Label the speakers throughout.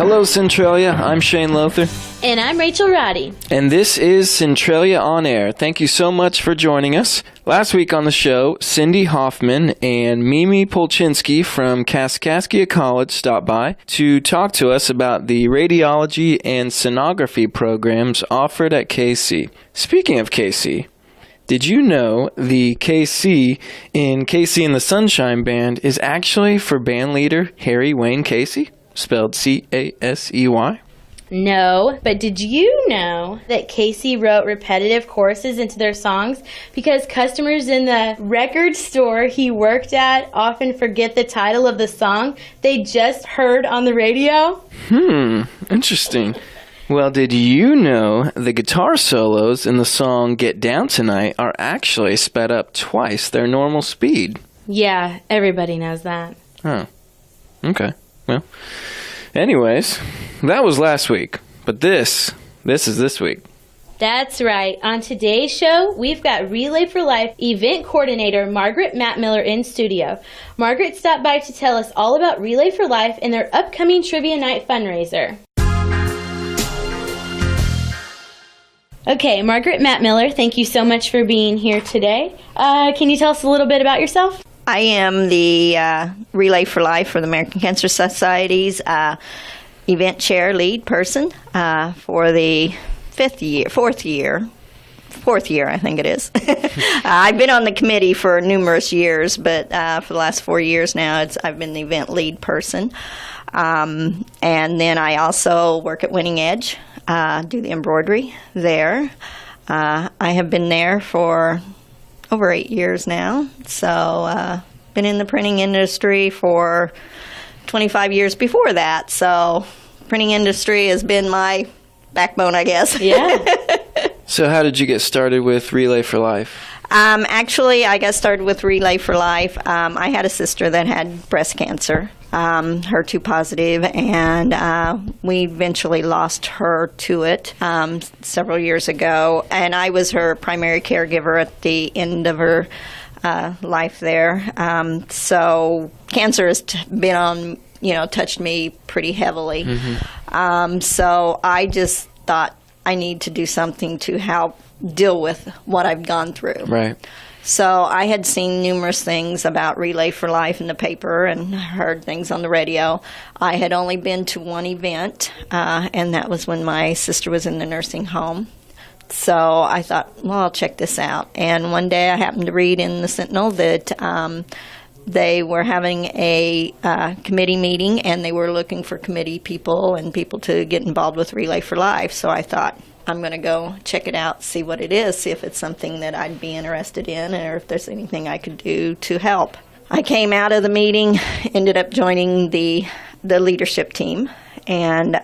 Speaker 1: Hello, Centralia. I'm Shane Lothar.
Speaker 2: And I'm Rachel Roddy.
Speaker 1: And this is Centralia On Air. Thank you so much for joining us. Last week on the show, Cindy Hoffman and Mimi Polchinski from Kaskaskia College stopped by to talk to us about the radiology and sonography programs offered at KC. Speaking of KC, did you know the KC in KC and the Sunshine Band is actually for band leader Harry Wayne Casey, spelled C-A-S-E-Y?
Speaker 2: No, but did you know that Casey wrote repetitive choruses into their songs because customers in the record store he worked at often forget the title of the song they just heard on the radio?
Speaker 1: Interesting. Well, did you know the guitar solos in the song Get Down Tonight are actually sped up twice their normal speed?
Speaker 2: Yeah, everybody knows that.
Speaker 1: Oh, okay. Well, anyways, that was last week, but this is this week.
Speaker 2: That's right. On today's show, we've got Relay for Life event coordinator Margaret Mattmiller in studio. Margaret stopped by to tell us all about Relay for Life and their upcoming Trivia Night fundraiser. Okay, Margaret Mattmiller, thank you so much for being here today. Can you tell us a little bit about yourself?
Speaker 3: I am the Relay for Life for the American Cancer Society's event chair lead person for the fourth year, I think it is. I've been on the committee for numerous years, but for the last 4 years now, I've been the event lead person. And then I also work at Winning Edge, do the embroidery there. I have been there for over 8 years now, so been in the printing industry for 25 years before that, so printing industry has been my backbone, I guess.
Speaker 2: Yeah.
Speaker 1: So how did you get started with Relay for Life?
Speaker 3: Actually, I got started with Relay for Life. I had a sister that had breast cancer, HER2 positive, and we eventually lost her to it several years ago. And I was her primary caregiver at the end of her life there. So cancer has been on, touched me pretty heavily. Mm-hmm. So I just thought I need to do something to help deal with what I've gone through.
Speaker 1: Right.
Speaker 3: So I had seen numerous things about Relay for Life in the paper and heard things on the radio. I had only been to one event, and that was when my sister was in the nursing home. So I thought, well, I'll check this out. And one day I happened to read in the Sentinel that they were having a committee meeting, and they were looking for committee people and people to get involved with Relay for Life. So I thought, I'm going to go check it out, see what it is, see if it's something that I'd be interested in, or if there's anything I could do to help. I came out of the meeting, ended up joining the leadership team, and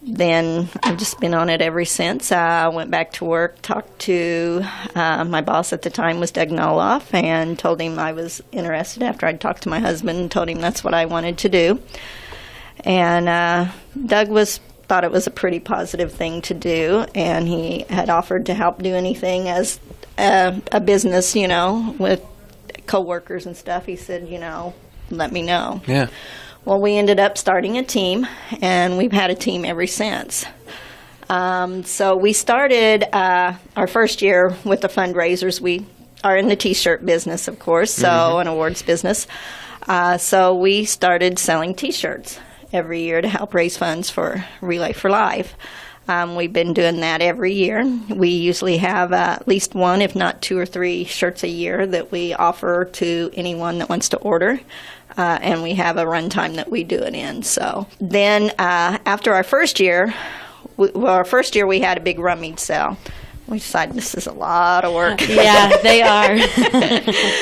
Speaker 3: then I've just been on it ever since. I went back to work, talked to my boss at the time was Doug Noloff, and told him I was interested after I'd talked to my husband and told him that's what I wanted to do. And Doug thought it was a pretty positive thing to do, and he had offered to help do anything as a business, with coworkers and stuff. He said, let me know.
Speaker 1: Yeah.
Speaker 3: Well, we ended up starting a team, and we've had a team ever since. So we started our first year with the fundraisers. We are in the T-shirt business, of course, so an awards business. So we started selling T-shirts every year to help raise funds for Relay for Life. We've been doing that every year. We usually have at least one, if not 2 or 3 shirts a year that we offer to anyone that wants to order. And we have a run time that we do it in. So then after our first year, we had a big rummage sale. We decided this is a lot of work.
Speaker 2: Yeah, they are.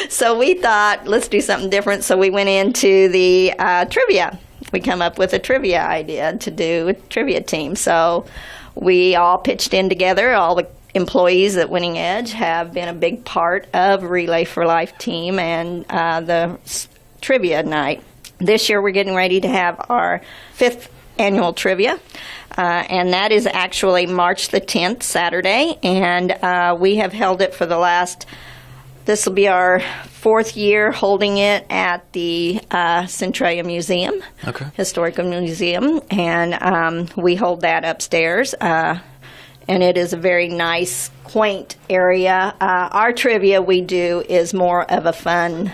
Speaker 3: So we thought, let's do something different. So we went into the trivia. We come up with a trivia idea to do a trivia team. So we all pitched in together. All the employees at Winning Edge have been a big part of Relay for Life team and the trivia night. This year we're getting ready to have our 5th annual trivia. And that is actually March the 10th, Saturday. And we have held it for this will be our 4th year holding it at the Centralia Museum, Historical Museum, and we hold that upstairs. And it is a very nice, quaint area. Our trivia we do is more of a fun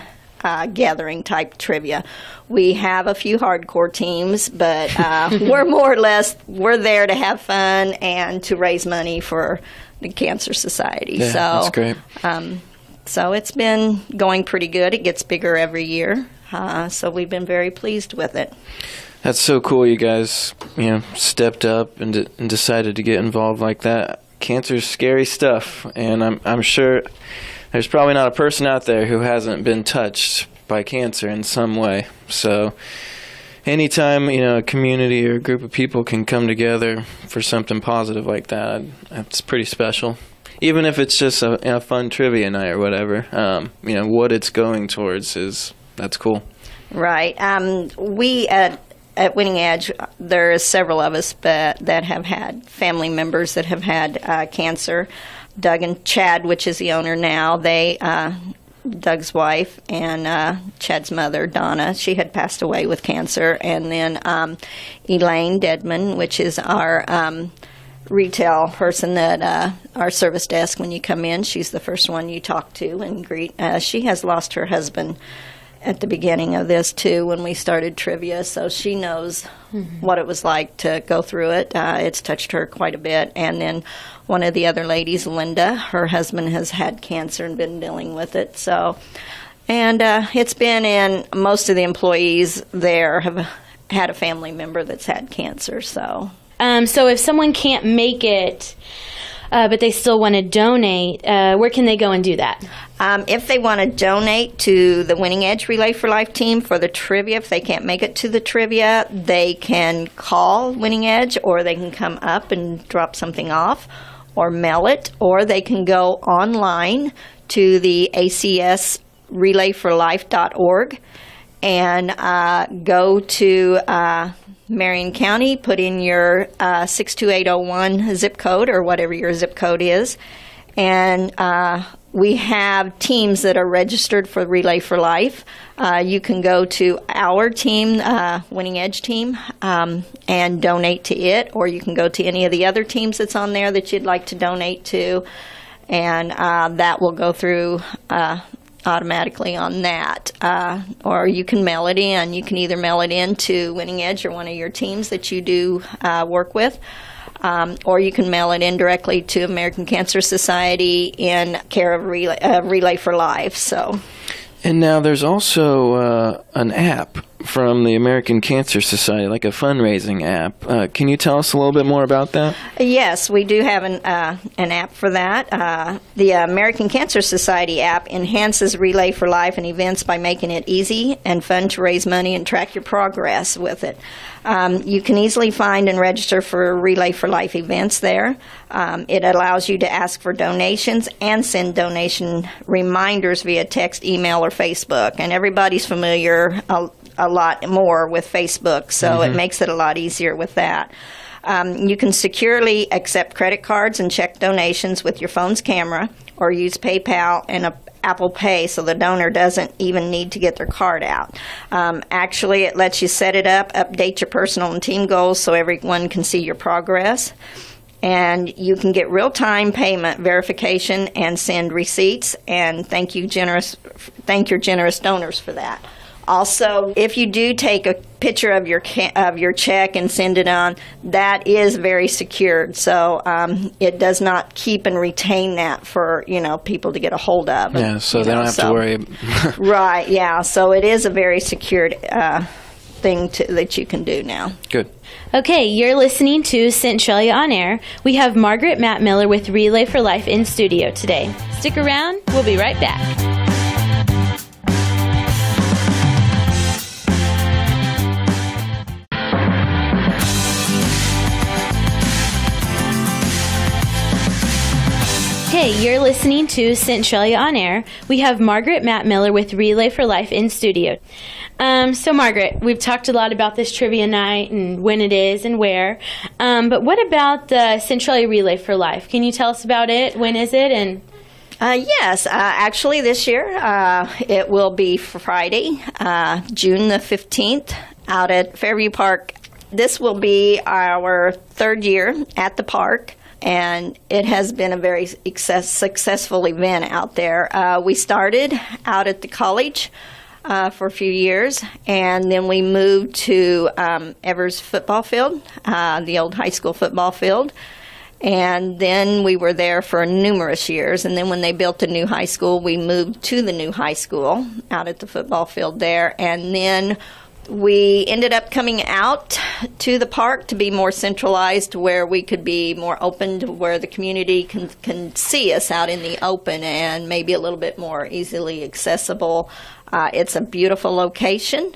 Speaker 3: gathering type trivia. We have a few hardcore teams, but we're more or less, we're there to have fun and to raise money for the Cancer Society.
Speaker 1: Yeah, that's great.
Speaker 3: So it's been going pretty good. It gets bigger every year. So we've been very pleased with it.
Speaker 1: That's so cool you guys, stepped up and decided to get involved like that. Cancer's scary stuff, and I'm sure there's probably not a person out there who hasn't been touched by cancer in some way. So anytime, a community or a group of people can come together for something positive like that, that's pretty special. Even if it's just a fun trivia night or whatever, what it's going towards that's cool.
Speaker 3: Right. We at Winning Edge, there are several of us that have had family members that have had cancer. Doug and Chad, which is the owner now, Doug's wife and Chad's mother, Donna, she had passed away with cancer. And then Elaine Dedman, which is our retail person that our service desk when you come in, she's the first one you talk to and greet. She has lost her husband at the beginning of this too when we started trivia, so she knows what it was like to go through it. It's touched her quite a bit. And then one of the other ladies, Linda, her husband has had cancer and been dealing with it. So, and it's been in, most of the employees there have had a family member that's had cancer. So
Speaker 2: if someone can't make it but they still want to donate, where can they go and do that?
Speaker 3: If they want to donate to the Winning Edge Relay for Life team for the trivia, if they can't make it to the trivia, they can call Winning Edge, or they can come up and drop something off or mail it, or they can go online to the acsrelayforlife.org and go to Marion County, put in your 62801 zip code or whatever your zip code is, and we have teams that are registered for Relay for Life. You can go to our team, Winning Edge team, and donate to it, or you can go to any of the other teams that's on there that you'd like to donate to, and that will go through automatically on that. Or you can mail it in. You can either mail it in to Winning Edge or one of your teams that you do work with, or you can mail it in directly to American Cancer Society in care of Relay for Life. So.
Speaker 1: And now there's also an app from the American Cancer Society, like a fundraising app. Can you tell us a little bit more about that?
Speaker 3: Yes, we do have an app for that. The American Cancer Society app enhances Relay for Life and events by making it easy and fun to raise money and track your progress with it. You can easily find and register for Relay for Life events there. It allows you to ask for donations and send donation reminders via text, email, or Facebook. And everybody's familiar a lot more with Facebook, so it makes it a lot easier with that. You can securely accept credit cards and check donations with your phone's camera, or use PayPal and Apple Pay, so the donor doesn't even need to get their card out. Actually, it lets you set it up, update your personal and team goals so everyone can see your progress. And you can get real-time payment verification and send receipts, and thank your generous donors for that. Also, if you do take a picture of your check and send it on, that is very secured. So it does not keep and retain that for people to get a hold of.
Speaker 1: Yeah, so they don't have to worry.
Speaker 3: Right. Yeah. So it is a very secured thing that you can do now.
Speaker 1: Good.
Speaker 2: Okay, you're listening to Centralia on Air. We have Margaret Mattmiller with Relay for Life in studio today. Stick around. We'll be right back. Hey, you're listening to Centralia on Air. We have Margaret Mattmiller with Relay for Life in studio. So Margaret, we've talked a lot about this trivia night and when it is and where. But what about the Centralia Relay for Life? Can you tell us about it? When is it? And
Speaker 3: Yes, actually this year it will be Friday, June the 15th, out at Fairview Park. This will be our third year at the park, and it has been a very successful event out there. We started out at the college for a few years, and then we moved to Evers football field, the old high school football field. And then we were there for numerous years. And then when they built the new high school, we moved to the new high school out at the football field there. And then we ended up coming out to the park to be more centralized, where we could be more open to where the community can see us out in the open and maybe a little bit more easily accessible. It's a beautiful location.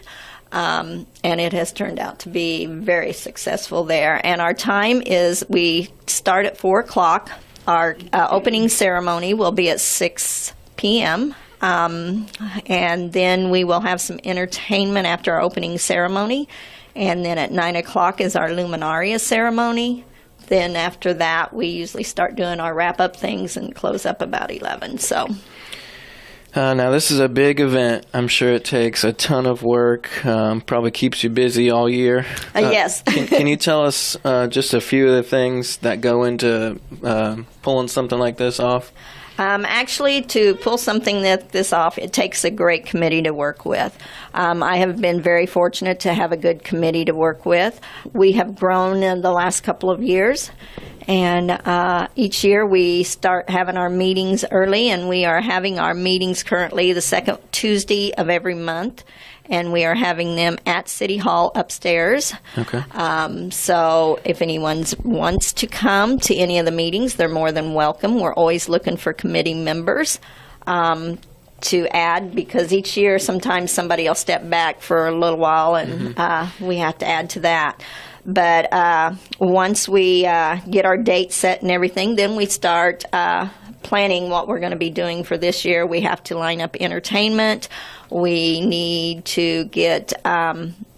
Speaker 3: And it has turned out to be very successful there. And our time is, we start at 4 o'clock. Our opening ceremony will be at 6 p.m. And then we will have some entertainment after our opening ceremony. And then at 9 o'clock is our Luminaria ceremony. Then after that, we usually start doing our wrap-up things and close up about 11. So.
Speaker 1: Now, this is a big event. I'm sure it takes a ton of work, probably keeps you busy all year.
Speaker 3: Yes.
Speaker 1: Can you tell us just a few of the things that go into pulling something like this off?
Speaker 3: Actually, to pull something this off, it takes a great committee to work with. I have been very fortunate to have a good committee to work with. We have grown in the last couple of years, and each year we start having our meetings early, and we are having our meetings currently the second Tuesday of every month. And we are having them at City Hall upstairs. Okay. So if anyone wants to come to any of the meetings, they're more than welcome. We're always looking for committee members to add, because each year sometimes somebody will step back for a little while, and we have to add to that. But once we get our date set and everything, then we start planning what we're going to be doing for this year. We have to line up entertainment. We need to get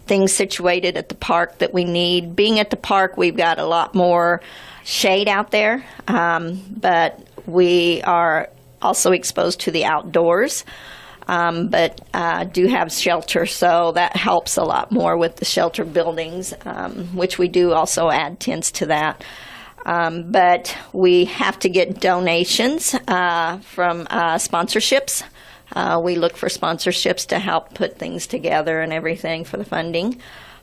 Speaker 3: things situated at the park that we need. Being at the park, we've got a lot more shade out there, but we are also exposed to the outdoors, but do have shelter, so that helps a lot more with the shelter buildings, which we do also add tents to that. But we have to get donations from sponsorships. We look for sponsorships to help put things together and everything for the funding.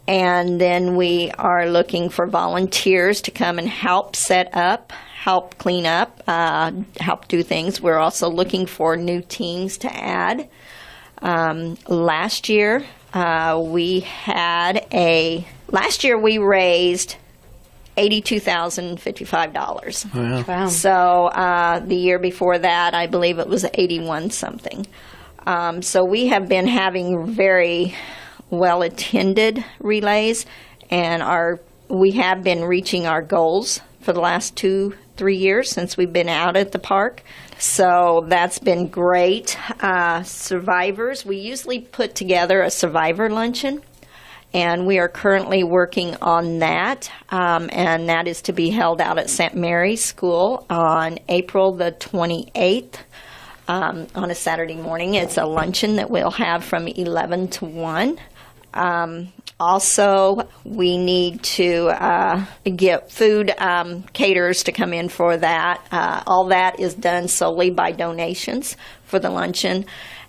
Speaker 3: And then we are looking for volunteers to come and help set up, help clean up, help do things. We're also looking for new teams to add. Last year we raised $82,055.
Speaker 2: Wow.
Speaker 3: So the year before that, I believe it was 81 something. So we have been having very well attended relays, and we have been reaching our goals for the last 2-3 years since we've been out at the park. So that's been great. Survivors, we usually put together a survivor luncheon, and we are currently working on that, and that is to be held out at St. Mary's School on April the 28th on a Saturday morning. It's a luncheon that we'll have from 11 to 1. Also, we need to get food caterers to come in for that. All that is done solely by donations for the luncheon.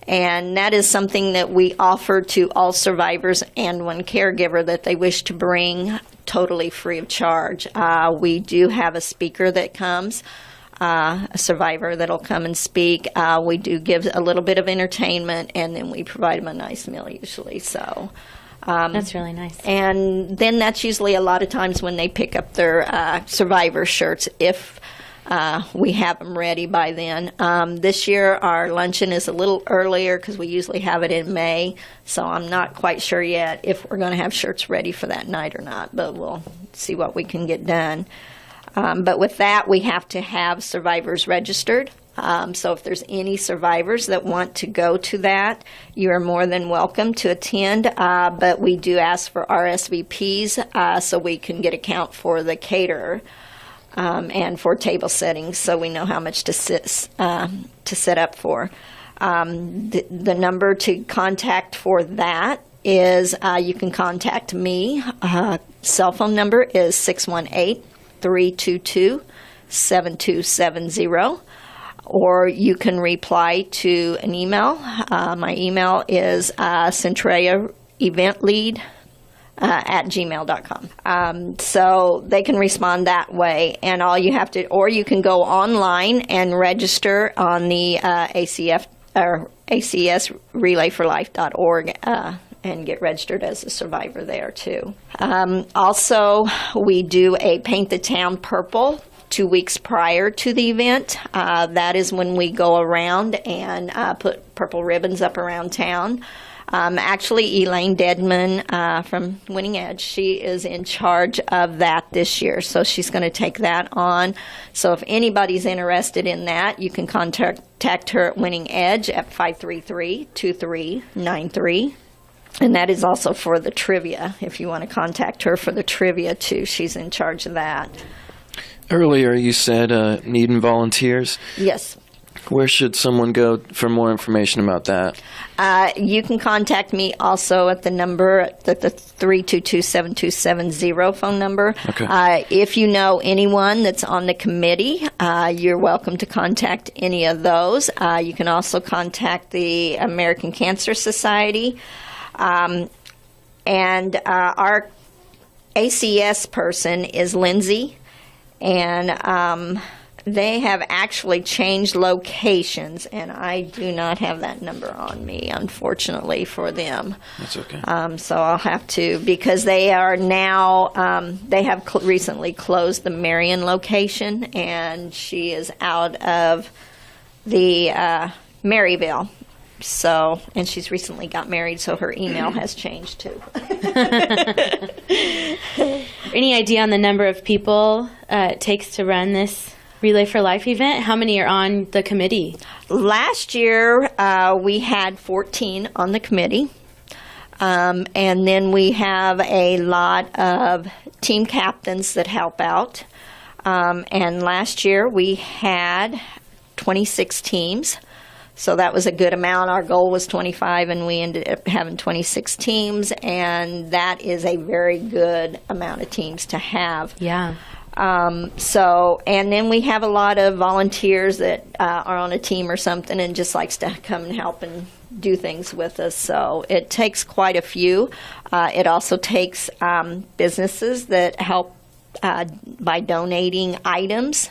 Speaker 3: And that is something that we offer to all survivors and one caregiver that they wish to bring, totally free of charge. We do have a speaker that comes, a survivor that'll come and speak. We do give a little bit of entertainment, and then we provide them a nice meal usually. So
Speaker 2: that's really nice.
Speaker 3: And then that's usually a lot of times when they pick up their survivor shirts, if we have them ready by then. This year our luncheon is a little earlier because we usually have it in May, so I'm not quite sure yet if we're going to have shirts ready for that night or not, but we'll see what we can get done. But with that, we have to have survivors registered. So if there's any survivors that want to go to that, you are more than welcome to attend. But we do ask for RSVPs so we can get a count for the caterer. and for table settings, so we know how much to set up for. The number to contact for that is you can contact me. Cell phone number is 618-322-7270. Or you can reply to an email. My email is Centralia Event Lead at gmail.com. So they can respond that way. And all you have to, or you can go online and register on the ACF or ACSRelayForLife.org and get registered as a survivor there too. Also, we do a Paint the Town Purple 2 weeks prior to the event. That is when we go around and put purple ribbons up around town. Actually, Elaine Dedman from Winning Edge, she is in charge of that this year, so she's going to take that on. So if anybody's interested in that, you can contact her at Winning Edge at 533-2393. And that is also for the trivia, if you want to contact her for the trivia, too. She's in charge of that.
Speaker 1: Earlier you said needing volunteers.
Speaker 3: Yes.
Speaker 1: Where should someone go for more information about that?
Speaker 3: You can contact me also at the number, the 322-7270 phone number.
Speaker 1: Okay.
Speaker 3: If you know anyone that's on the committee, you're welcome to contact any of those. You can also contact the American Cancer Society. And our ACS person is Lindsay, and they have actually changed locations, and I do not have that number on me, unfortunately, for them.
Speaker 1: That's okay.
Speaker 3: So I'll have to, because they are now, they have recently closed the Marion location, and she is out of the Maryville. So, and she's recently got married, so her email has changed too.
Speaker 2: Any idea on the number of people it takes to run this Relay for Life event? How many are on the committee?
Speaker 3: Last year, we had 14 on the committee. And then we have a lot of team captains that help out. And last year, we had 26 teams. So that was a good amount. Our goal was 25, and we ended up having 26 teams, and that is a very good amount of teams to have.
Speaker 2: Yeah.
Speaker 3: So, and then we have a lot of volunteers that are on a team or something and just likes to come and help and do things with us. So it takes quite a few. It also takes businesses that help by donating items.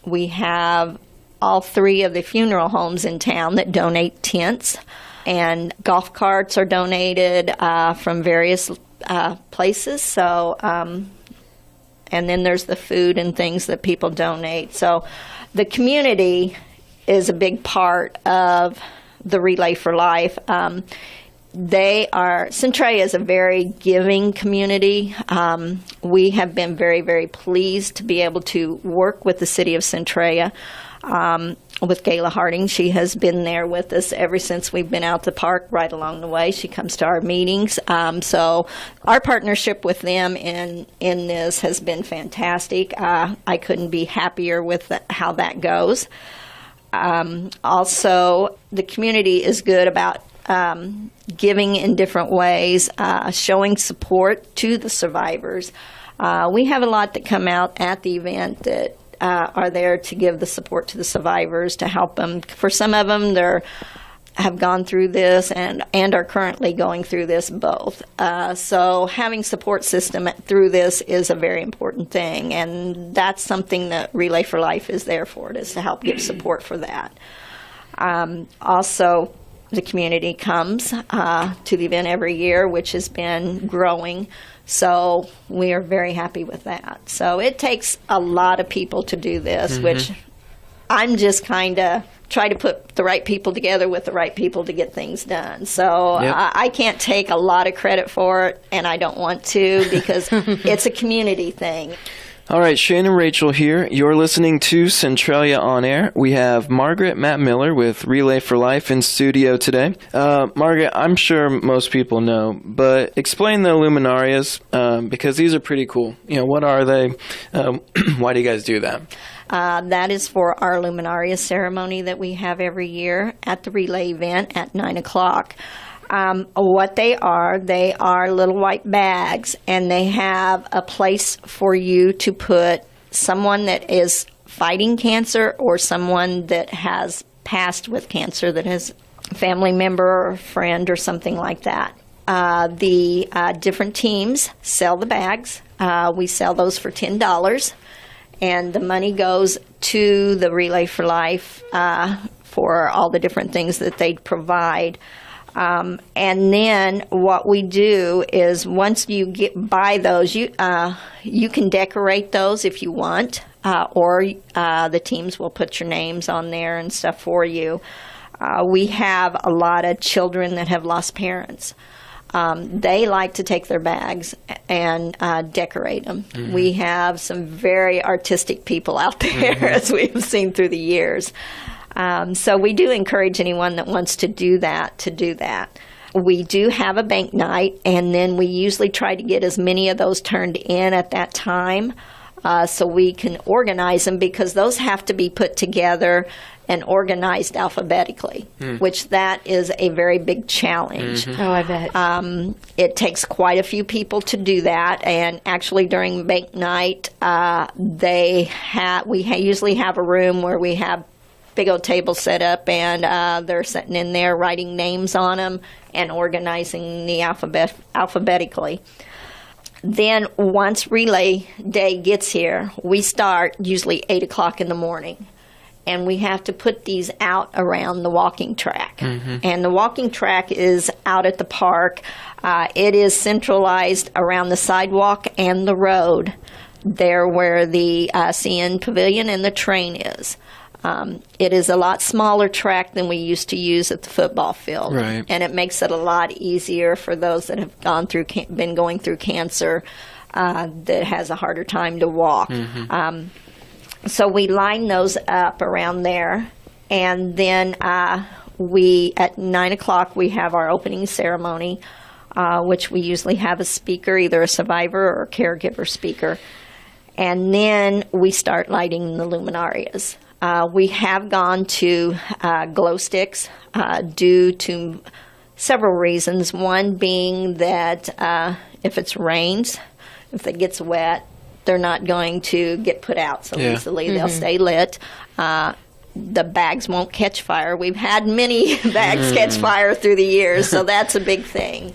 Speaker 3: We have all 3 of the funeral homes in town that donate tents, and golf carts are donated from various places. So, and then there's the food and things that people donate. So the community is a big part of the Relay for Life. Centralia is a very giving community. We have been very, very pleased to be able to work with the city of Centralia. With Gayla Harding, she has been there with us ever since we've been out the park, right along the way. She comes to our meetings. So our partnership with them in this has been fantastic. I couldn't be happier with how that goes. Also, the community is good about giving in different ways, showing support to the survivors. We have a lot that come out at the event that are there to give the support to the survivors, to help them. For some of them, they have gone through this and are currently going through this both. So having support system through this is a very important thing, and that's something that Relay for Life is there for, is to help give support for that. Also, the community comes to the event every year, which has been growing. So we are very happy with that. So it takes a lot of people to do this, which I'm just kind of try to put the right people together with the right people to get things done. So
Speaker 1: Yep.
Speaker 3: I can't take a lot of credit for it, and I don't want to, because it's a community thing.
Speaker 1: All right, Shane and Rachel here. You're listening to Centralia On Air. We have Margaret Mattmiller with Relay for Life in studio today. Margaret, I'm sure most people know, but explain the luminarias because these are pretty cool. What are they? Why do you guys do that?
Speaker 3: That is for our Luminaria ceremony that we have every year at the relay event at 9 o'clock. What they are little white bags, and they have a place for you to put someone that is fighting cancer or someone that has passed with cancer, that has a family member or a friend or something like that. The different teams sell the bags. We sell those for $10, and the money goes to the Relay for Life for all the different things that they provide. And then what we do is once you buy those, you can decorate those if you want, or the teams will put your names on there and stuff for you. We have a lot of children that have lost parents. They like to take their bags and decorate them. Mm-hmm. We have some very artistic people out there, as we've seen through the years. So we do encourage anyone that wants to do that to do that. We do have a bank night, and then we usually try to get as many of those turned in at that time so we can organize them, because those have to be put together and organized alphabetically, which that is a very big challenge.
Speaker 2: Mm-hmm. Oh, I bet.
Speaker 3: It takes quite a few people to do that, and actually during bank night, we usually have a room where we have big old table set up, and they're sitting in there writing names on them and organizing the alphabetically. Then once relay day gets here, we start usually 8 o'clock in the morning, and we have to put these out around the walking track. Mm-hmm. And the walking track is out at the park. It is centralized around the sidewalk and the road, there where the CN Pavilion and the train is. It is a lot smaller track than we used to use at the football field,
Speaker 1: right.
Speaker 3: And it makes it a lot easier for those that have been going through cancer that has a harder time to walk. Mm-hmm. So we line those up around there, and then at 9 o'clock we have our opening ceremony, which we usually have a speaker, either a survivor or a caregiver speaker, and then we start lighting the luminarias. We have gone to glow sticks due to several reasons. One being that if it rains, if it gets wet, they're not going to get put out so easily. Mm-hmm. They'll stay lit. The bags won't catch fire. We've had many bags catch fire through the years, so that's a big thing.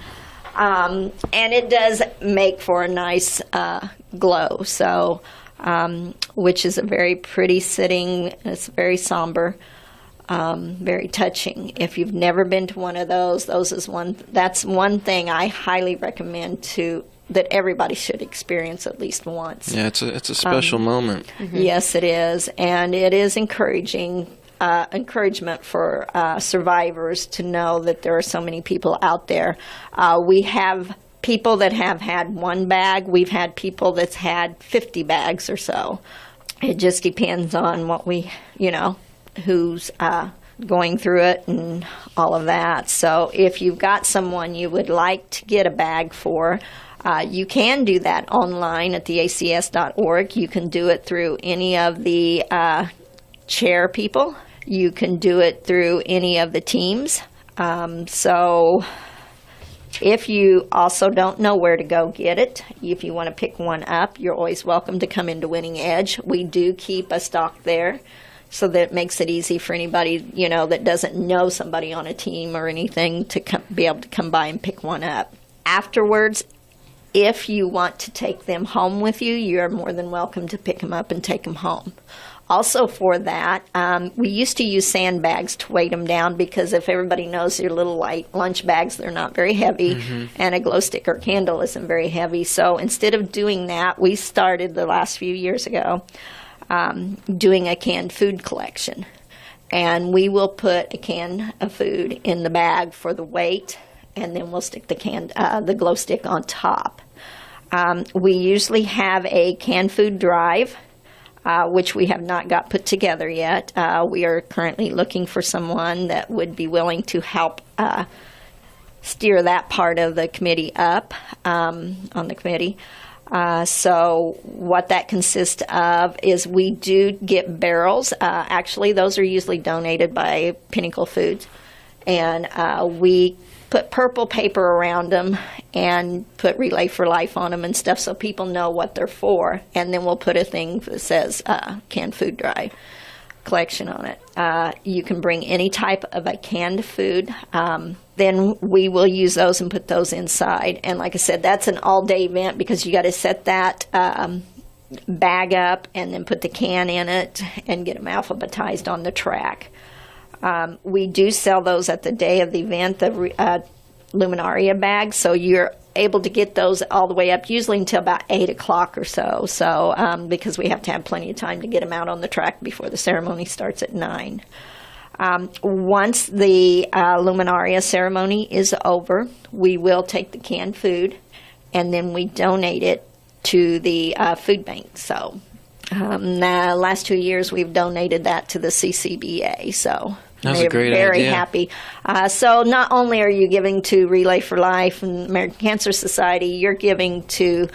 Speaker 3: And it does make for a nice glow. So. Which is a very pretty sitting. It's very somber, very touching. If you've never been to one of those, that's one thing I highly recommend that everybody should experience at least once.
Speaker 1: Yeah, it's a special moment.
Speaker 3: Mm-hmm. Yes, it is, and it is encouragement for survivors to know that there are so many people out there. We have people that have had one bag. We've had people that's had 50 bags or so. It just depends on who's going through it and all of that. So if you've got someone you would like to get a bag for, you can do that online at theacs.org. You can do it through any of the chair people. You can do it through any of the teams. If you also don't know where to go get it, if you want to pick one up, you're always welcome to come into Winning Edge. We do keep a stock there, so that it makes it easy for anybody, that doesn't know somebody on a team or anything to be able to come by and pick one up. Afterwards, if you want to take them home with you, you're more than welcome to pick them up and take them home. Also for that, we used to use sandbags to weight them down, because if everybody knows your little light lunch bags, they're not very heavy, and a glow stick or candle isn't very heavy. So instead of doing that, we started the last few years ago doing a canned food collection. And we will put a can of food in the bag for the weight, and then we'll stick the glow stick on top. We usually have a canned food drive, which we have not got put together yet. We are currently looking for someone that would be willing to help steer that part of the committee up on the committee. So what that consists of is we do get barrels. Actually, those are usually donated by Pinnacle Foods. And we put purple paper around them and put Relay for Life on them and stuff so people know what they're for. And then we'll put a thing that says canned food drive collection on it. You can bring any type of a canned food. Then we will use those and put those inside. And like I said, that's an all-day event because you got to set that bag up and then put the can in it and get them alphabetized on the track. We do sell those at the day of the event, the Luminaria bags, so you're able to get those all the way up, usually until about 8 o'clock or so. So because we have to have plenty of time to get them out on the track before the ceremony starts at 9. Once the Luminaria ceremony is over, we will take the canned food and then we donate it to the food bank. So the last 2 years we've donated that to the CCBA. So
Speaker 1: that's a great
Speaker 3: very
Speaker 1: idea.
Speaker 3: Happy. So not only are you giving to Relay for Life and American Cancer Society, you're giving to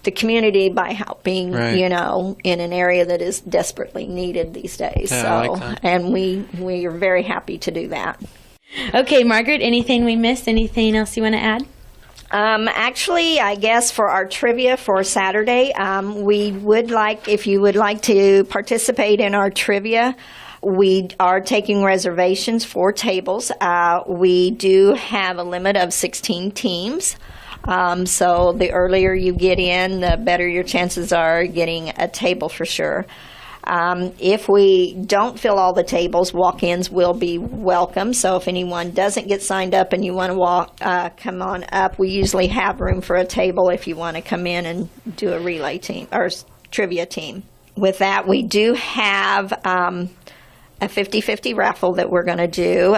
Speaker 3: the community by helping,
Speaker 1: Right.
Speaker 3: in an area that is desperately needed these days.
Speaker 1: Yeah,
Speaker 3: so,
Speaker 1: I like that.
Speaker 3: and we are very happy to do that.
Speaker 2: Okay, Margaret, anything we missed? Anything else you want to add?
Speaker 3: Actually, I guess for our trivia for Saturday, we would like, if you would like to participate in our trivia, we are taking reservations for tables. We do have a limit of 16 teams. So the earlier you get in, the better your chances are getting a table for sure. If we don't fill all the tables, walk-ins will be welcome. So if anyone doesn't get signed up and you want to come on up, we usually have room for a table if you want to come in and do a relay team or trivia team. With that, we do have a 50-50 raffle that we're going to do.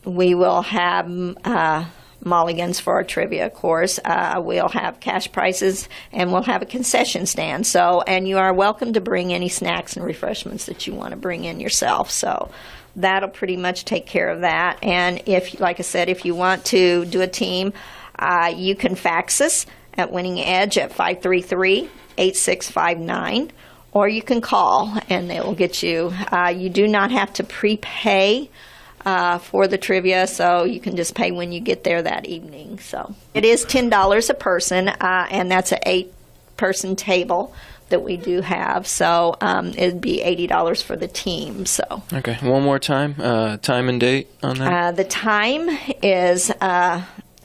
Speaker 3: We will have mulligans for our trivia course. We'll have cash prizes and we'll have a concession stand. So, and you are welcome to bring any snacks and refreshments that you want to bring in yourself. So that'll pretty much take care of that. And if, like I said, if you want to do a team, you can fax us at Winning Edge at 533-8659, or you can call and they will get you. You do not have to prepay for the trivia, so you can just pay when you get there that evening. So it is $10 a person, and that's an 8-person table that we do have. So it'd be $80 for the team. So
Speaker 1: Okay, one more time, time and date on that.
Speaker 3: the time is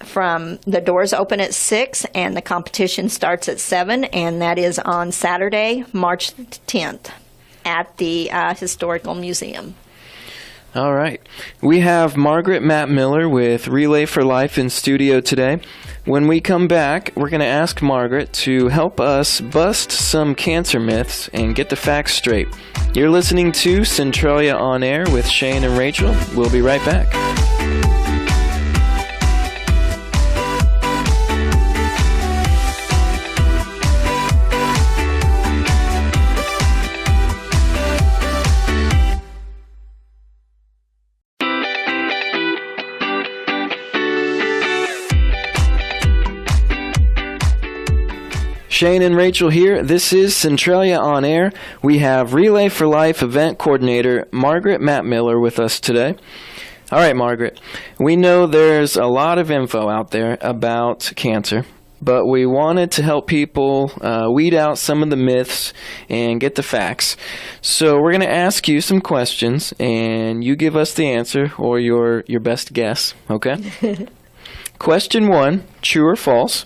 Speaker 3: from the doors open at 6 and the competition starts at 7, and that is on Saturday, March 10th at the Historical Museum.
Speaker 1: All right. We have Margaret Mattmiller with Relay for Life in studio today. When we come back, we're going to ask Margaret to help us bust some cancer myths and get the facts straight. You're listening to Centralia On Air with Shane and Rachel. We'll be right back. Shane and Rachel here. This is Centralia On Air. We have Relay for Life event coordinator Margaret Mattmiller with us today. All right, Margaret, we know there's a lot of info out there about cancer, but we wanted to help people weed out some of the myths and get the facts. So we're going to ask you some questions, and you give us the answer or your best guess, okay? Question 1, true or false?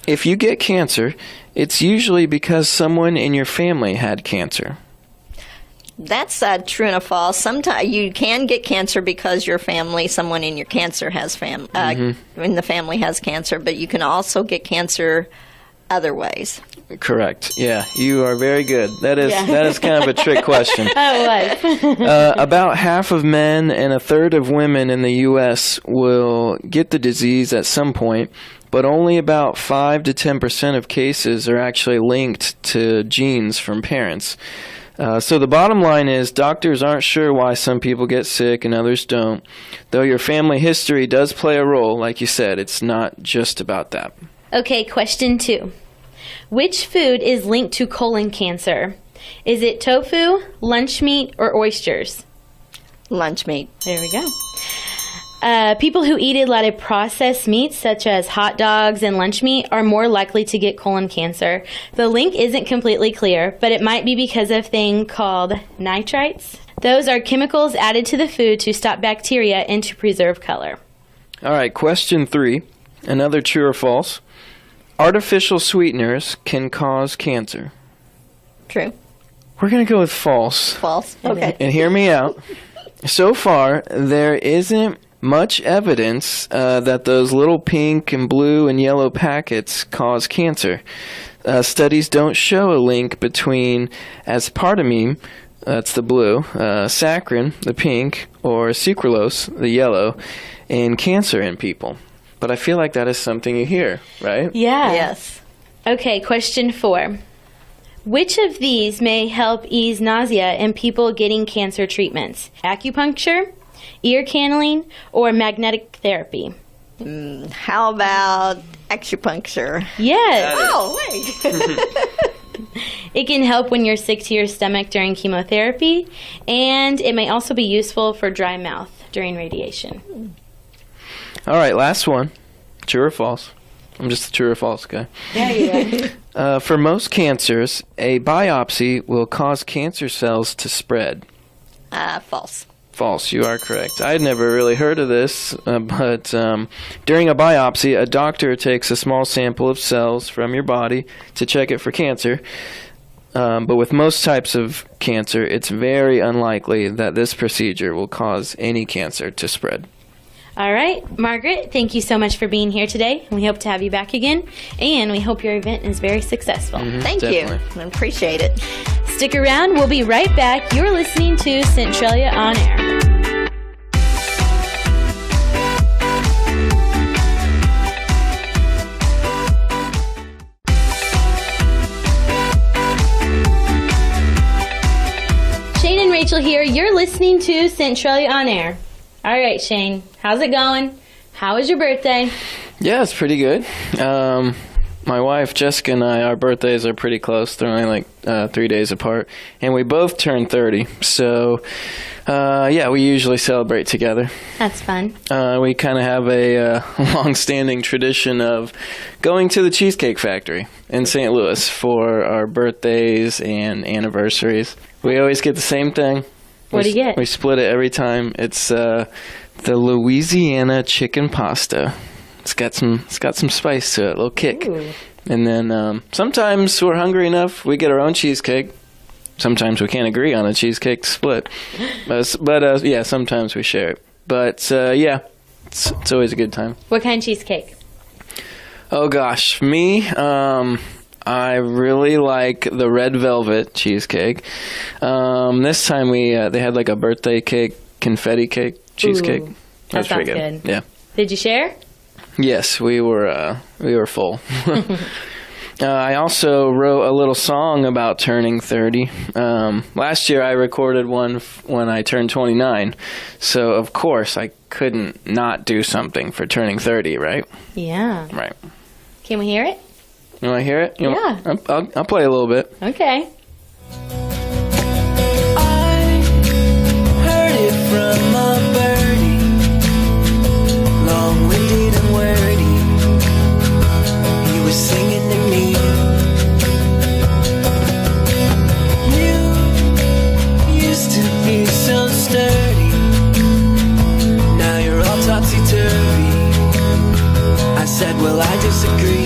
Speaker 1: If you get cancer, it's usually because someone in your family had cancer.
Speaker 3: That's true and a false. Sometimes you can get cancer because your family, someone in your cancer has in the family has cancer, but you can also get cancer other ways.
Speaker 1: Correct. Yeah, you are very good. That is kind of a trick question.
Speaker 2: Oh, it was.
Speaker 1: About half of men and a third of women in the U.S. will get the disease at some point, but only about 5 to 10% of cases are actually linked to genes from parents. So the bottom line is doctors aren't sure why some people get sick and others don't. Though your family history does play a role, like you said, it's not just about that.
Speaker 2: Okay, question 2. Which food is linked to colon cancer? Is it tofu, lunch meat, or oysters?
Speaker 3: Lunch meat.
Speaker 2: There we go. People who eat a lot of processed meats, such as hot dogs and lunch meat, are more likely to get colon cancer. The link isn't completely clear, but it might be because of a thing called nitrites. Those are chemicals added to the food to stop bacteria and to preserve color.
Speaker 1: All right, question 3. Another true or false. Artificial sweeteners can cause cancer.
Speaker 3: True.
Speaker 1: We're going to go with false.
Speaker 3: False. Okay.
Speaker 1: And hear me out. So far, there isn't much evidence that those little pink and blue and yellow packets cause cancer. Studies don't show a link between aspartame, that's the blue, saccharin, the pink, or sucralose, the yellow, and cancer in people. But I feel like that is something you hear, right?
Speaker 2: Yeah.
Speaker 3: Yes.
Speaker 2: Okay, question 4. Which of these may help ease nausea in people getting cancer treatments? Acupuncture, ear cannling, or magnetic therapy?
Speaker 3: How about acupuncture?
Speaker 2: Yes.
Speaker 3: Oh, wait.
Speaker 2: It can help when you're sick to your stomach during chemotherapy, and it may also be useful for dry mouth during radiation.
Speaker 1: All right, last one. True or false? I'm just a true or false guy.
Speaker 2: There you go.
Speaker 1: For most cancers, a biopsy will cause cancer cells to spread.
Speaker 3: False.
Speaker 1: False, you are correct. I had never really heard of this, but during a biopsy, a doctor takes a small sample of cells from your body to check it for cancer. But with most types of cancer, it's very unlikely that this procedure will cause any cancer to spread.
Speaker 2: All right, Margaret, thank you so much for being here today. We hope to have you back again, and we hope your event is very successful.
Speaker 3: Thank
Speaker 1: Definitely.
Speaker 3: you. I appreciate it.
Speaker 2: Stick around. We'll be right back. You're listening to Centralia On Air. Shane and Rachel here. You're listening to Centralia On Air. All right, Shane, how's it going? How was your birthday?
Speaker 1: Yeah, it's pretty good. My wife, Jessica, and I, our birthdays are pretty close. They're only like 3 days apart. And we both turned 30. So, yeah, we usually celebrate together.
Speaker 2: That's fun.
Speaker 1: We kind of have a long-standing tradition of going to the Cheesecake Factory in St. Louis for our birthdays and anniversaries. We always get the same thing.
Speaker 2: What do you get?
Speaker 1: We split it every time. It's the Louisiana chicken pasta. It's got some spice to it, a little kick.
Speaker 2: Ooh.
Speaker 1: And then sometimes we're hungry enough, we get our own cheesecake. Sometimes we can't agree on a cheesecake to split. But yeah, sometimes we share it. But yeah, it's always a good time.
Speaker 2: What kind of cheesecake?
Speaker 1: Oh gosh, me, I really like the red velvet cheesecake. This time they had like a birthday cake, confetti cake cheesecake.
Speaker 2: Ooh,
Speaker 1: That was pretty
Speaker 2: sounds good.
Speaker 1: Yeah.
Speaker 2: Did you share?
Speaker 1: Yes, we were full. I also wrote a little song about turning 30. Last year I recorded one when I turned 29. So of course I couldn't not do something for turning 30, right?
Speaker 2: Yeah.
Speaker 1: Right.
Speaker 2: Can we hear it?
Speaker 1: You want to hear it?
Speaker 2: Yeah.
Speaker 1: I'll play a little bit.
Speaker 2: Okay.
Speaker 4: I heard it from a birdie, long-winded and wordy. He was singing to me. You used to be so sturdy. Now you're all topsy-turvy. I said, well, I disagree.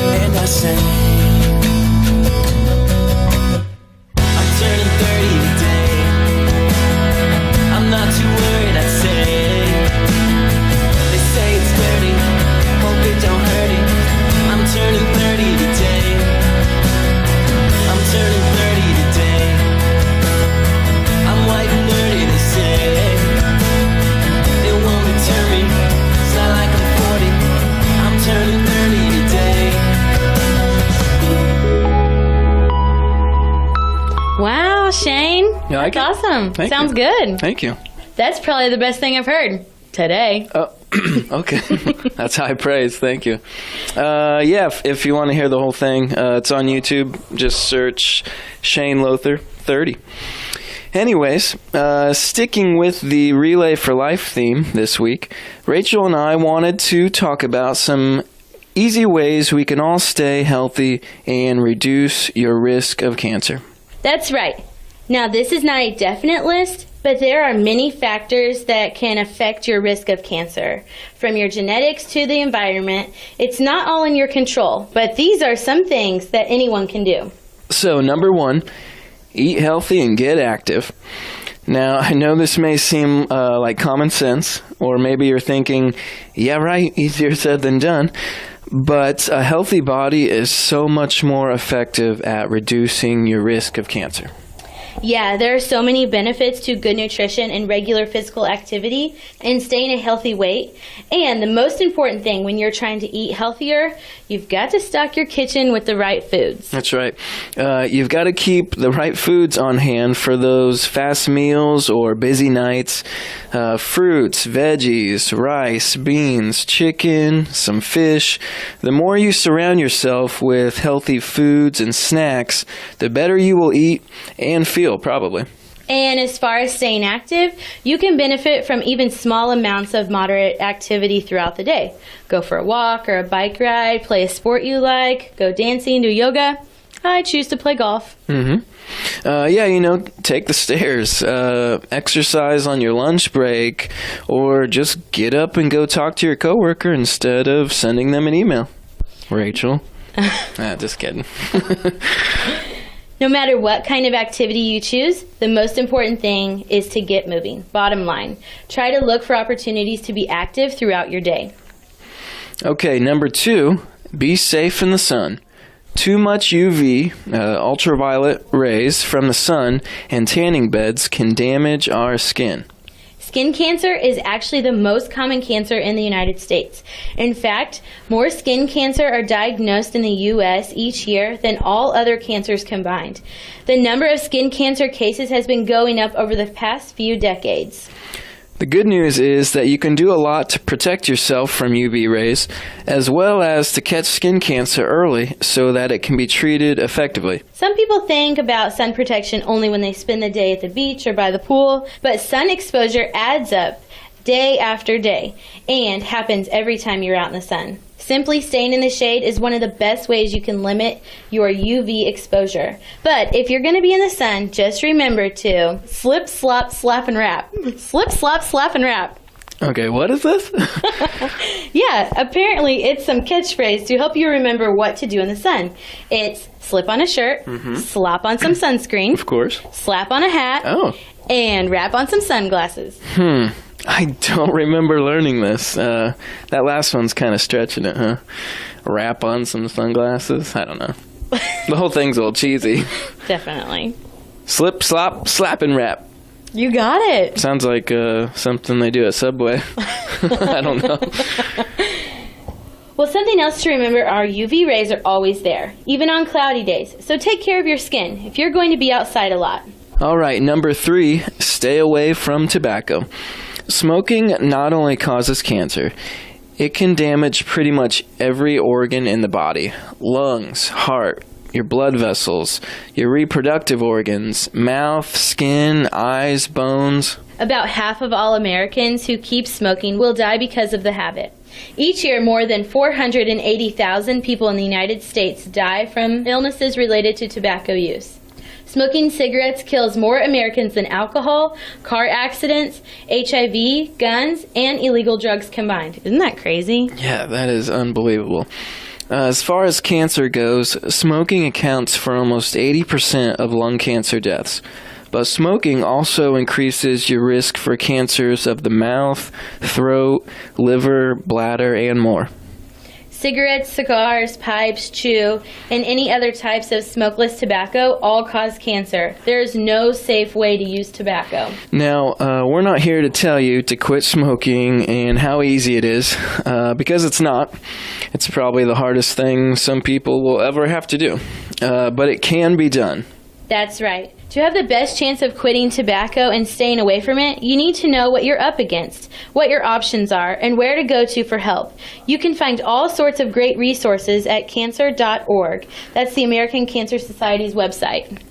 Speaker 4: And I sang, I'm turning 30 today. I'm not too worried, I'd say. They say it's dirty, hope it don't hurt it. I'm turning 30 today. I'm turning 30 today. I'm white and dirty, they say. It won't deter me, it's not like I'm
Speaker 1: like
Speaker 2: That's
Speaker 1: it?
Speaker 2: awesome.
Speaker 1: Thank
Speaker 2: Sounds
Speaker 1: you.
Speaker 2: good.
Speaker 1: Thank you.
Speaker 2: That's probably the best thing I've heard today.
Speaker 1: Oh, okay. That's high praise. Thank you. If you want to hear the whole thing, it's on YouTube. Just search Shane Lothar 30. Anyways, sticking with the Relay for Life theme this week, Rachel and I wanted to talk about some easy ways we can all stay healthy and reduce your risk of cancer.
Speaker 2: That's right. Now, this is not a definite list, but there are many factors that can affect your risk of cancer. From your genetics to the environment, it's not all in your control, but these are some things that anyone can do.
Speaker 1: So, number one, eat healthy and get active. Now, I know this may seem like common sense, or maybe you're thinking, yeah, right, easier said than done. But a healthy body is so much more effective at reducing your risk of cancer.
Speaker 2: Yeah, there are so many benefits to good nutrition and regular physical activity and staying a healthy weight. And the most important thing when you're trying to eat healthier, you've got to stock your kitchen with the right foods.
Speaker 1: That's right. You've got to keep the right foods on hand for those fast meals or busy nights. Fruits, veggies, rice, beans, chicken, some fish. The more you surround yourself with healthy foods and snacks, the better you will eat and feel, probably.
Speaker 2: And as far as staying active, you can benefit from even small amounts of moderate activity throughout the day. Go for a walk or a bike ride, play a sport you like, go dancing, do yoga. I choose to play golf.
Speaker 1: Take the stairs, exercise on your lunch break, or just get up and go talk to your coworker instead of sending them an email. Rachel. Just kidding.
Speaker 2: No matter what kind of activity you choose, the most important thing is to get moving. Bottom line, try to look for opportunities to be active throughout your day.
Speaker 1: Okay, number two, be safe in the sun. Too much UV, ultraviolet rays from the sun and tanning beds can damage our skin.
Speaker 2: Skin cancer is actually the most common cancer in the United States. In fact, more skin cancer are diagnosed in the U.S. each year than all other cancers combined. The number of skin cancer cases has been going up over the past few decades.
Speaker 1: The good news is that you can do a lot to protect yourself from UV rays, as well as to catch skin cancer early so that it can be treated effectively.
Speaker 2: Some people think about sun protection only when they spend the day at the beach or by the pool, but sun exposure adds up day after day and happens every time you're out in the sun. Simply staying in the shade is one of the best ways you can limit your UV exposure. But if you're going to be in the sun, just remember to slip, slop, slap, and wrap. Slip, slop, slap, and wrap.
Speaker 1: Okay, what is this?
Speaker 2: Yeah, apparently it's some catchphrase to help you remember what to do in the sun. It's slip on a shirt, slop on some sunscreen,
Speaker 1: Of course.
Speaker 2: slap on a hat, and wrap on some sunglasses.
Speaker 1: I don't remember learning this. That last one's kind of stretching it, huh? Wrap on some sunglasses? I don't know. The whole thing's a little cheesy.
Speaker 2: Definitely.
Speaker 1: Slip, slop, slap, and wrap.
Speaker 2: You got it.
Speaker 1: Sounds like something they do at Subway. I don't know.
Speaker 2: Well, something else to remember are UV rays are always there, even on cloudy days. So take care of your skin if you're going to be outside a lot.
Speaker 1: All right, number 3, stay away from tobacco. Smoking not only causes cancer, it can damage pretty much every organ in the body. Lungs, heart, your blood vessels, your reproductive organs, mouth, skin, eyes, bones.
Speaker 2: About half of all Americans who keep smoking will die because of the habit. Each year, more than 480,000 people in the United States die from illnesses related to tobacco use. Smoking cigarettes kills more Americans than alcohol, car accidents, HIV, guns, and illegal drugs combined. Isn't that crazy?
Speaker 1: Yeah, that is unbelievable. As far as cancer goes, smoking accounts for almost 80% of lung cancer deaths. But smoking also increases your risk for cancers of the mouth, throat, liver, bladder, and more.
Speaker 2: Cigarettes, cigars, pipes, chew, and any other types of smokeless tobacco all cause cancer. There is no safe way to use tobacco.
Speaker 1: Now, we're not here to tell you to quit smoking and how easy it is, because it's not. It's probably the hardest thing some people will ever have to do, but it can be done.
Speaker 2: That's right. To have the best chance of quitting tobacco and staying away from it, you need to know what you're up against, what your options are, and where to go to for help. You can find all sorts of great resources at cancer.org. That's the American Cancer Society's website.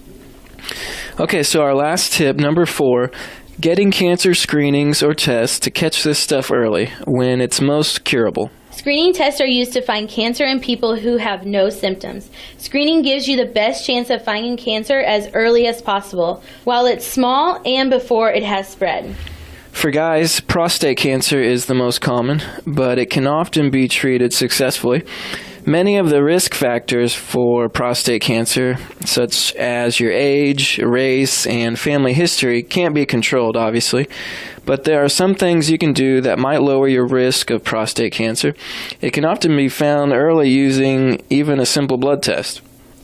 Speaker 1: Okay, so our last tip, number 4, getting cancer screenings or tests to catch this stuff early when it's most curable.
Speaker 2: Screening tests are used to find cancer in people who have no symptoms. Screening gives you the best chance of finding cancer as early as possible, while it's small and before it has spread.
Speaker 1: For guys, prostate cancer is the most common, but it can often be treated successfully. Many of the risk factors for prostate cancer, such as your age, race, and family history, can't be controlled, obviously. But there are some things you can do that might lower your risk of prostate cancer. It can often be found early using even a simple blood test.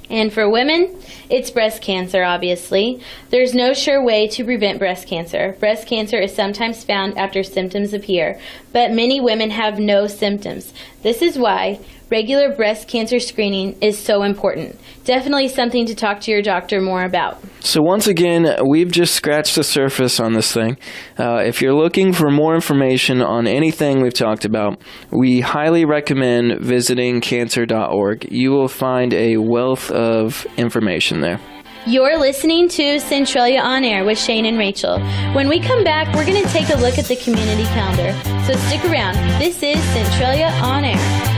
Speaker 2: And for women, it's breast cancer, obviously. There's no sure way to prevent breast cancer. Breast cancer is sometimes found after symptoms appear, but many women have no symptoms. This is why regular breast cancer screening is so important. Definitely something to talk to your doctor more about.
Speaker 1: So once again, we've just scratched the surface on this thing. If you're looking for more information on anything we've talked about, we highly recommend visiting cancer.org. You will find a wealth of information there.
Speaker 2: You're listening to Centralia On Air with Shane and Rachel. When we come back, we're going to take a look at the community calendar. So stick around. This is Centralia On Air.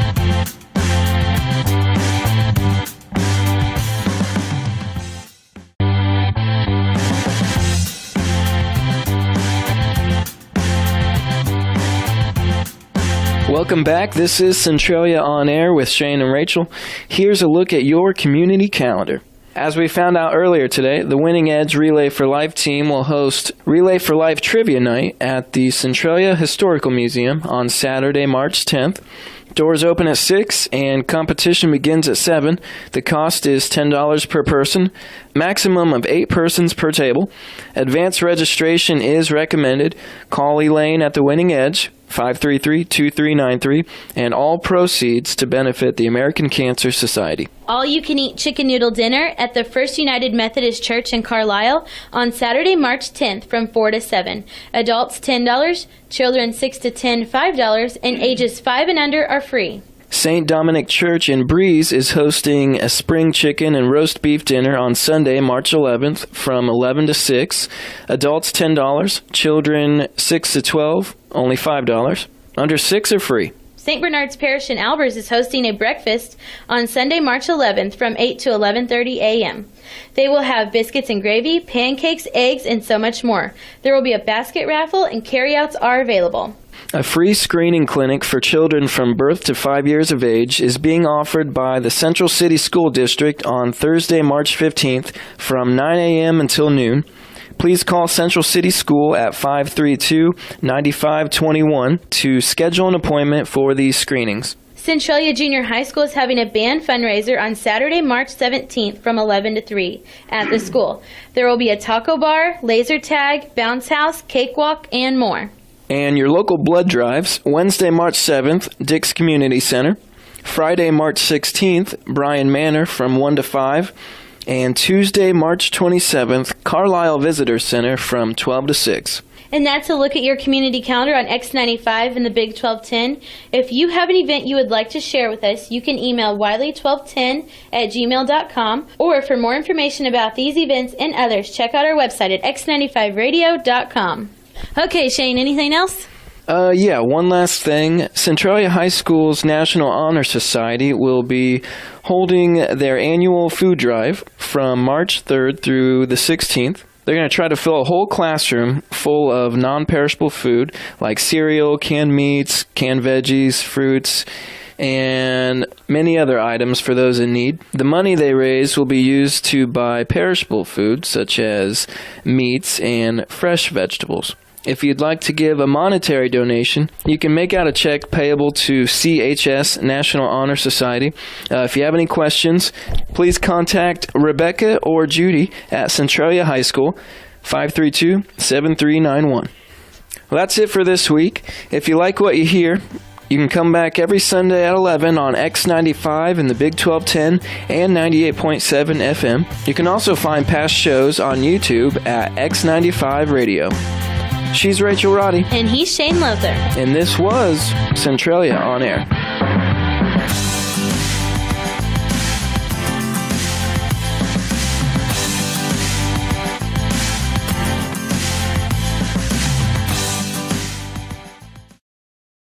Speaker 1: Welcome back. This is Centralia On Air with Shane and Rachel. Here's a look at your community calendar. As we found out earlier today, the Winning Edge Relay for Life team will host Relay for Life Trivia Night at the Centralia Historical Museum on Saturday, March 10th. Doors open at 6 and competition begins at 7. The cost is $10 per person, maximum of 8 persons per table. Advanced registration is recommended. Call Elaine at the Winning Edge, 533-2393, and all proceeds to benefit the American Cancer Society.
Speaker 2: All-you-can-eat chicken noodle dinner at the First United Methodist Church in Carlisle on Saturday, March 10th from 4 to 7. Adults $10, children 6 to 10 $5, and ages 5 and under are free.
Speaker 1: St. Dominic Church in Breeze is hosting a spring chicken and roast beef dinner on Sunday, March 11th from 11 to 6. Adults $10, children 6 to 12, only $5. Under 6 are free.
Speaker 2: St. Bernard's Parish in Albers is hosting a breakfast on Sunday, March 11th from 8 to 11:30 a.m. They will have biscuits and gravy, pancakes, eggs, and so much more. There will be a basket raffle and carryouts are available.
Speaker 1: A free screening clinic for children from birth to 5 years of age is being offered by the Central City School District on Thursday, March 15th from 9 a.m. until noon. Please call Central City School at 532-9521 to schedule an appointment for these screenings.
Speaker 2: Centralia Junior High School is having a band fundraiser on Saturday, March 17th from 11 to 3 at the school. There will be a taco bar, laser tag, bounce house, cakewalk, and more.
Speaker 1: And your local blood drives, Wednesday, March 7th, Dix Community Center. Friday, March 16th, Bryan Manor from 1 to 5. And Tuesday, March 27th, Carlisle Visitor Center from 12 to 6.
Speaker 2: And that's a look at your community calendar on X95 and the Big 1210. If you have an event you would like to share with us, you can email wiley1210@gmail.com. Or for more information about these events and others, check out our website at x95radio.com. Okay, Shane, anything else?
Speaker 1: Yeah, one last thing. Centralia High School's National Honor Society will be holding their annual food drive from March 3rd through the 16th. They're going to try to fill a whole classroom full of non-perishable food like cereal, canned meats, canned veggies, fruits, and many other items for those in need. The money they raise will be used to buy perishable food such as meats and fresh vegetables. If you'd like to give a monetary donation, you can make out a check payable to CHS National Honor Society. If you have any questions, please contact Rebecca or Judy at Centralia High School, 532-7391. Well, that's it for this week. If you like what you hear, You can come back every Sunday at 11 on X95 in the Big 1210 and 98.7 FM. You can also find past shows on YouTube at X95 Radio. She's Rachel Roddy.
Speaker 2: And he's Shane Lothar.
Speaker 1: And this was Centralia On Air.